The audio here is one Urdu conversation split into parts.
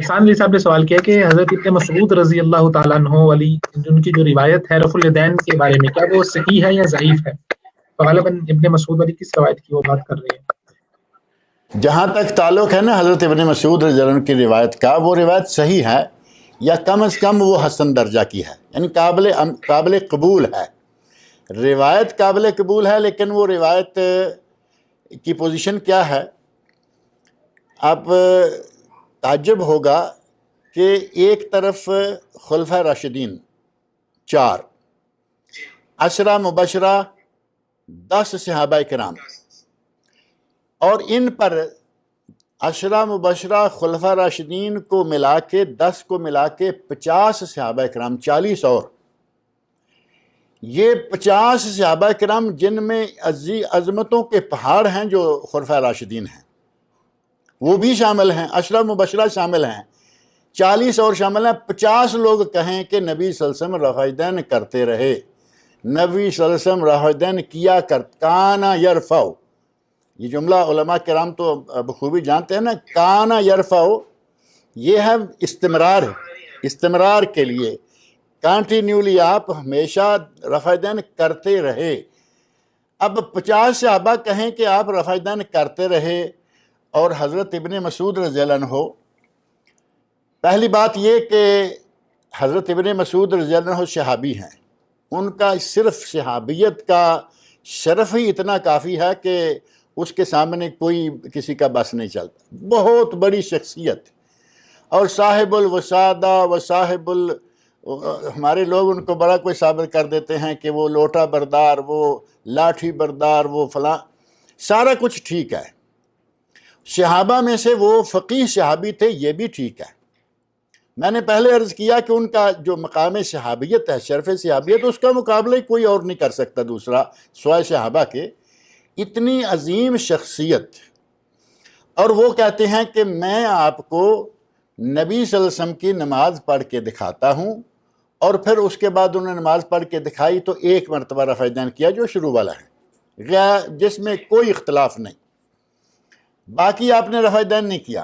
احسان علی صاحب نے سوال کیا کہ حضرت ابن مسعود رضی اللہ تعالیٰ عنہ والی ان کی جو روایت ہے رفع الیدین کے بارے میں، کیا وہ صحیح ہے یا ضعیف ہے؟ غالباً ابن مسعود والی کس روایت کی وہ بات کر رہے ہیں؟ جہاں تک تعلق ہے نا حضرت ابن مسعود رضی اللہ عنہ کی روایت کا، وہ روایت صحیح ہے یا کم از کم وہ حسن درجہ کی ہے، یعنی قابل قبول ہے، روایت قابل قبول ہے، لیکن وہ روایت کی پوزیشن کیا ہے؟ اب تعجب ہوگا کہ ایک طرف خلفۂ راشدین 4، 10 مبشرہ، 10 صحابہ کرام، اور ان پر 10 مبشرہ خلفۂ راشدین کو ملا کے 10 کو ملا کے 50 صحابہ کرام، 40 اور یہ 50 صحابہ کرام جن میں عظمتوں کے پہاڑ ہیں جو خلفۂ راشدین ہیں وہ بھی شامل ہیں، 10 مبشرہ شامل ہیں، 40 اور شامل ہیں، 50 لوگ کہیں کہ نبی صلی اللہ علیہ وسلم رفع الیدین کرتے رہے، نبی صلی اللہ علیہ وسلم رفع الیدین کیا کانا یرفع، یہ جملہ علماء کرام تو بخوبی جانتے ہیں نا، کانا یرفع یہ ہے استمرار کے لیے، کنٹینیولی آپ ہمیشہ رفع الیدین کرتے رہے۔ اب 50 صحابہ کہیں کہ آپ رفع الیدین کرتے رہے، اور حضرت ابن مسعود رضی اللہ عنہ، پہلی بات یہ کہ حضرت ابن مسعود رضی اللہ عنہ صحابی ہیں، ان کا صرف صحابیت کا شرف ہی اتنا کافی ہے کہ اس کے سامنے کوئی کسی کا بس نہیں چلتا، بہت بڑی شخصیت، اور صاحب الوسادہ و صاحب ہمارے لوگ ان کو بڑا کوئی ثابت کر دیتے ہیں کہ وہ لوٹا بردار، وہ لاٹھی بردار، وہ فلاں، سارا کچھ ٹھیک ہے، صحابہ میں سے وہ فقیہ صحابی تھے، یہ بھی ٹھیک ہے۔ میں نے پہلے عرض کیا کہ ان کا جو مقام صحابیت ہے، شرف صحابیت، اس کا مقابلہ کوئی اور نہیں کر سکتا دوسرا سوائے صحابہ کے، اتنی عظیم شخصیت، اور وہ کہتے ہیں کہ میں آپ کو نبی صلی اللہ علیہ وسلم کی نماز پڑھ کے دکھاتا ہوں، اور پھر اس کے بعد انہوں نے نماز پڑھ کے دکھائی تو ایک مرتبہ رفع الیدین کیا جو شروع والا ہے، جس میں کوئی اختلاف نہیں، باقی آپ نے رفع الیدین نہیں کیا۔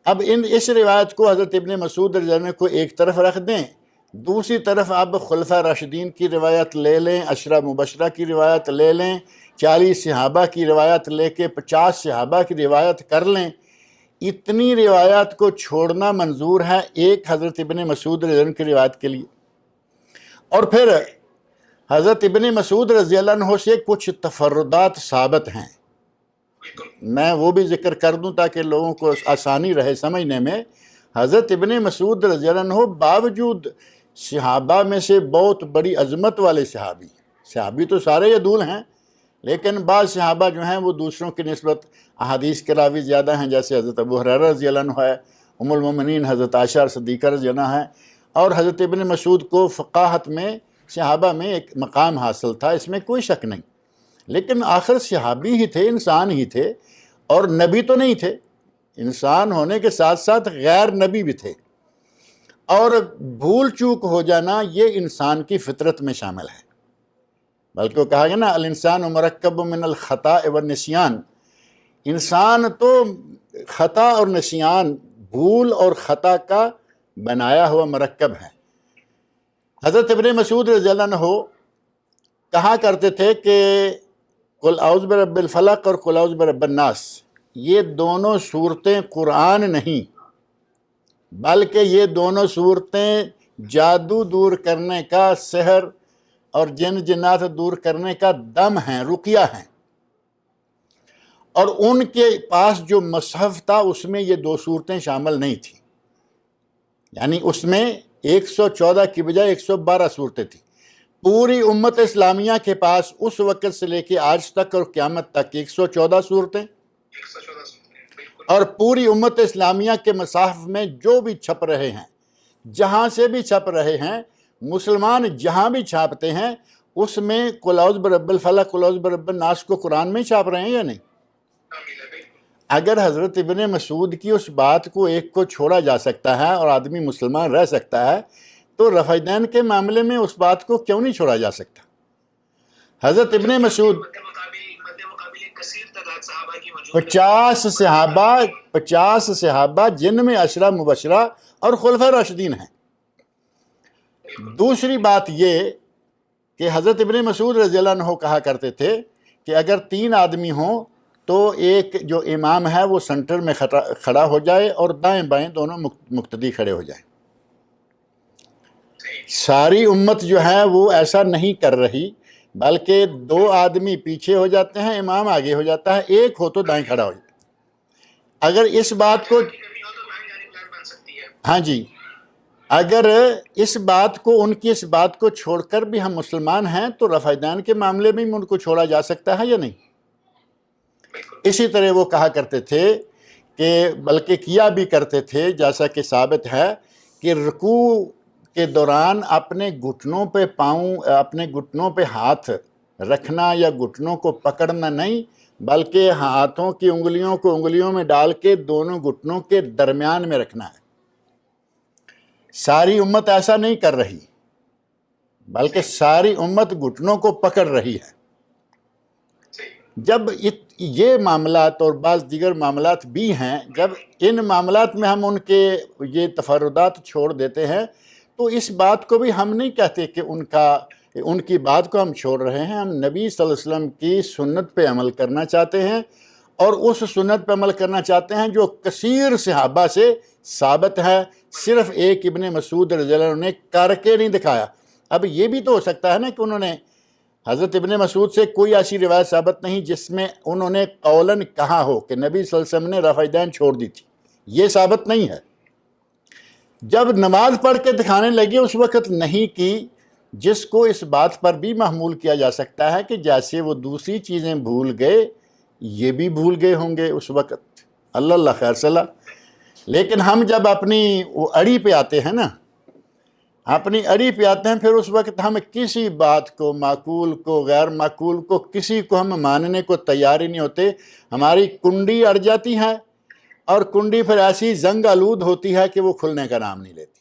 اب اس روایت کو حضرت ابن مسعود رضی اللہ عنہ کو ایک طرف رکھ دیں، دوسری طرف اب خلفۂ راشدین کی روایت لے لیں، 10 مبشرہ کی روایت لے لیں، 40 صحابہ کی روایت لے کے 50 صحابہ کی روایت کر لیں، اتنی روایات کو چھوڑنا منظور ہے ایک حضرت ابن مسعود رضی اللہ عنہ کی روایت کے لیے؟ اور پھر حضرت ابن مسعود رضی اللہ عنہ سے کچھ تفردات ثابت ہیں، میں وہ بھی ذکر کر دوں تاکہ لوگوں کو آسانی رہے سمجھنے میں۔ حضرت ابن مسعود رضی اللہ عنہ باوجود صحابہ میں سے بہت بڑی عظمت والے صحابی تو سارے عدول ہیں، لیکن بعض صحابہ جو ہیں وہ دوسروں کی نسبت احادیث کے راوی زیادہ ہیں، جیسے حضرت ابو ہریرہ رضی اللہ عنہ ہے، ام المومنین حضرت عائشہ صدیقہ رضی اللہ عنہ ہے، اور حضرت ابن مسعود کو فقاہت میں صحابہ میں ایک مقام حاصل تھا، اس میں کوئی شک نہیں، لیکن آخر صحابی ہی تھے، انسان ہی تھے، اور نبی تو نہیں تھے، انسان ہونے کے ساتھ ساتھ غیر نبی بھی تھے، اور بھول چوک ہو جانا یہ انسان کی فطرت میں شامل ہے، بلکہ کہا گیا نا الانسان مرکب من الخطا والنسیان، انسان تو خطا اور نسیان، بھول اور خطا کا بنایا ہوا مرکب ہے۔ حضرت ابن مسعود رضی اللہ عنہ کہا کرتے تھے کہ قل اعوذ برب الفلق اور قل اعوذ برب الناس، یہ دونوں صورتیں قرآن نہیں، بلکہ یہ دونوں صورتیں جادو دور کرنے کا، سحر اور جن جنات دور کرنے کا دم ہیں، رقیہ ہیں، اور ان کے پاس جو مصحف تھا اس میں یہ 2 صورتیں شامل نہیں تھیں، یعنی اس میں 114 کی بجائے 112 صورتیں تھیں۔ پوری امت اسلامیہ کے پاس اس وقت سے لے کے آج تک اور قیامت تک 114 صورتیں، اور پوری امت اسلامیہ کے مصاحف میں جو بھی چھپ رہے ہیں، جہاں سے بھی چھپ رہے ہیں، مسلمان جہاں بھی چھاپتے ہیں، اس میں قل اعوذ برب الفلق قل اعوذ برب الناس کو قرآن میں چھاپ رہے ہیں یا نہیں؟ اگر حضرت ابن مسعود کی اس بات کو ایک کو چھوڑا جا سکتا ہے اور آدمی مسلمان رہ سکتا ہے، تو رفع الیدین کے معاملے میں اس بات کو کیوں نہیں چھوڑا جا سکتا؟ حضرت ابن مسعود 50 صحابہ جن میں 10 مبشرہ اور خلفاء راشدین ہیں۔ دوسری بات یہ کہ حضرت ابن مسعود رضی اللہ عنہ کہا کرتے تھے کہ اگر 3 آدمی ہوں تو ایک جو امام ہے وہ سنٹر میں کھڑا ہو جائے اور دائیں بائیں دونوں مقتدی کھڑے ہو جائیں۔ ساری امت جو ہے وہ ایسا نہیں کر رہی، بلکہ 2 آدمی پیچھے ہو جاتے ہیں، امام آگے ہو جاتا ہے، ایک ہو تو دائیں کھڑا ہو جاتا ہے۔ اگر اس بات کو ہاں جی، اگر اس بات کو ان کی اس بات کو چھوڑ کر بھی ہم مسلمان ہیں تو رفع دین کے معاملے میں ان کو چھوڑا جا سکتا ہے یا نہیں؟ اسی طرح وہ کہا کرتے تھے کہ بلکہ کیا بھی کرتے تھے، جیسا کہ ثابت ہے کہ رکوع کے دوران اپنے گھٹنوں پہ ہاتھ رکھنا یا گھٹنوں کو پکڑنا نہیں، بلکہ ہاتھوں کی انگلیوں کو انگلیوں میں ڈال کے دونوں گھٹنوں کے درمیان میں رکھنا ہے۔ ساری امت ایسا نہیں کر رہی، بلکہ ساری امت گھٹنوں کو پکڑ رہی ہے۔ جب یہ معاملات اور بعض دیگر معاملات بھی ہیں، جب ان معاملات میں ہم ان کے یہ تفردات چھوڑ دیتے ہیں تو اس بات کو بھی ہم نہیں کہتے کہ ان کی بات کو ہم چھوڑ رہے ہیں۔ ہم نبی صلی اللہ علیہ وسلم کی سنت پہ عمل کرنا چاہتے ہیں، اور اس سنت پہ عمل کرنا چاہتے ہیں جو کثیر صحابہ سے ثابت ہے، صرف ایک ابن مسعود رضی اللہ عنہ نے کر کے نہیں دکھایا۔ اب یہ بھی تو ہو سکتا ہے نا کہ انہوں نے حضرت ابن مسعود سے کوئی ایسی روایت ثابت نہیں جس میں انہوں نے قولاً کہا ہو کہ نبی صلی اللہ علیہ وسلم نے رفع دین چھوڑ دی تھی، یہ ثابت نہیں ہے۔ جب نماز پڑھ کے دکھانے لگے اس وقت نہیں کی، جس کو اس بات پر بھی محمول کیا جا سکتا ہے کہ جیسے وہ دوسری چیزیں بھول گئے یہ بھی بھول گئے ہوں گے اس وقت، اللہ خیر صلاح۔ لیکن ہم جب اپنی اڑی پہ آتے ہیں نا، پھر اس وقت ہم کسی بات کو، معقول کو، غیر معقول کو، کسی کو ہم ماننے کو تیار ہی نہیں ہوتے۔ ہماری کنڈی اڑ جاتی ہے، اور کنڈی پھر ایسی زنگ آلود ہوتی ہے کہ وہ کھلنے کا نام نہیں لیتی۔